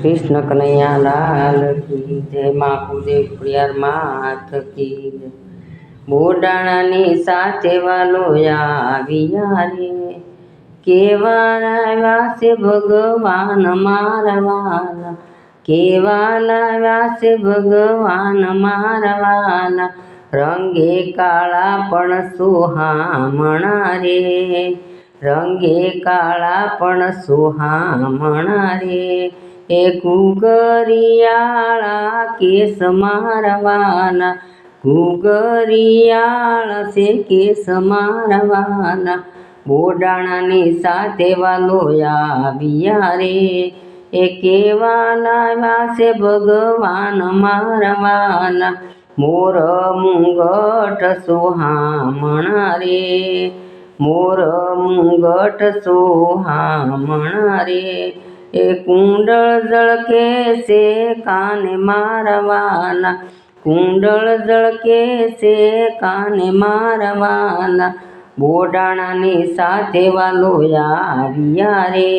कृष्ण कन्हैया लाल की जय। माँ कुलदेव प्रियार मात की जय। बोडाणानी साथे वालो आविया रे, केवा लाव्या से भगवान मारा वाला, केवा लाव्या से भगवान मारा वाला, रंगे काळा पण सुहामणा रे, रंगे काळा पण सुहामणा रे। एक घुगरियाळा केस मारवाना, घुगरियाळा से केस मारवाना, बोडाणानी साथे वालो आविया रे, ए केवा लाव्या से भगवान मारवाना, मोर मुंगट सुहामणा रे, मोर मुंगट सुहामणा रे। ए कुंडल जळके से काने मारवाना, कुंडल जळके से काने मारवाना, बोडाणानी साथे वालो आविया रे,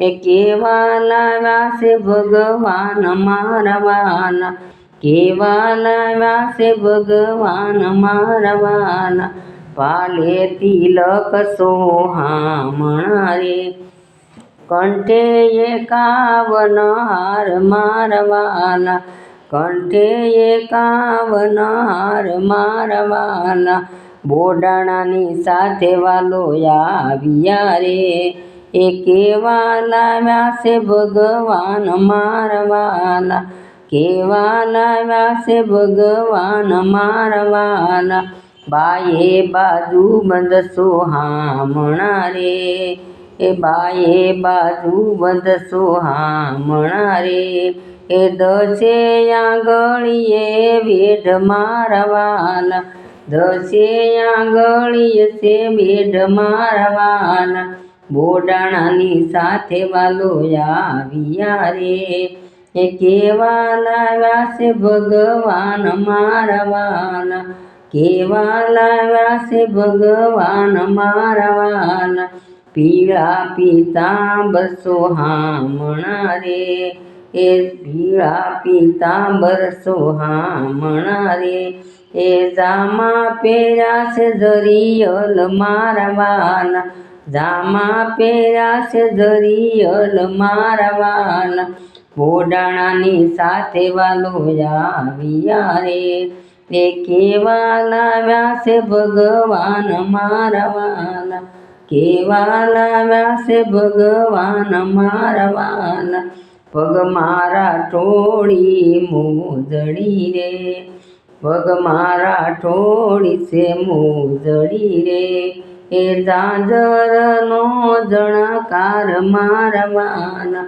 ए केवा लाव्या से भगवान मारवाना, केवा लाव्या से भगवान मारवाना, पाले तिलक सोहामणा रे, कंठे 51 हार मारवाना, कंठे 51 हार मारवाना, बोडाणानी साथे वालो आविया रे, ए केवा लाव्या से भगवान मारवाना, केवा लाव्या से भगवान मारवाना, बाये बाजूबंद सुहामणा रे, ए बाये बाजूबंद सुहामणा रे। ए दशे आंगळीये वेढ मारवाना, दशे आंगळीये से वेढ मारवाना, बोडाणानी साथे वालो आविया रे, ए केवा लाव्या से भगवान मारवाना, केवा लाव्या से भगवान मारवाना, पीळा पीतांबर सोहामणा रे, ए पीळा पीतांबर सोहामणा रे। ए जामा पेरा से जरियल मारवाना, जामा पेरा से जरियल मारवाना, बोडाणानी साथे वालो आविया रे, ए केवा लाव्या से भगवान मारवाना, केवा लाव्या से भगवान मारवाना, पग मारा टोळी मोजडी रे, पग मारा टोळी से मोजडी रे। ए जांजरनो जणकार मारवाना,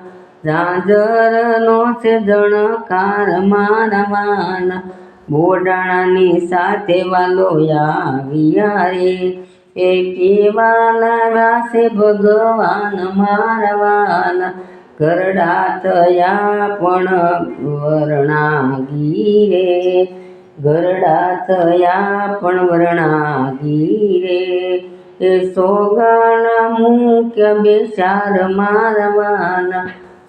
जांजरनो से जणकार मारवाना, बोडाणानी साथे वालो आविया रे, ए केवा लाव्या से भगवान मारवाना, गरडात या पण वर्णागी रे, गरडात या पण वर्णागी रे। ए सोगाणा मुक्या बेशार मारवाना,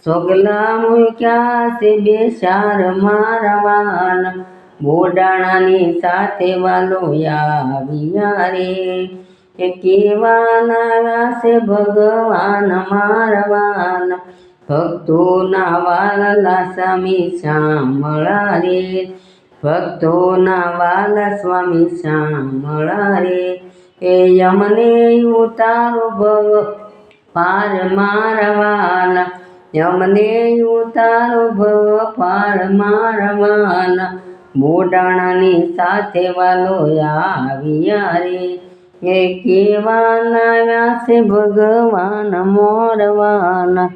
सोगला मुक्या से बेशार मारवाना, बोडाणानी साथे वालो आविया रे, ए केवा लाव्या से भगवान मारवाना, भक्तो नावाला स्वामी श्यामळा रे, भक्तो नावाला स्वामी श्यामळा रे। ए यमने उतारो भव पार मारवाना, यमने उतारो भव पार मारवाना, बोडाणानी साथे वालो आविया रे, ए केवा लाव्या से भगवान मारवाना।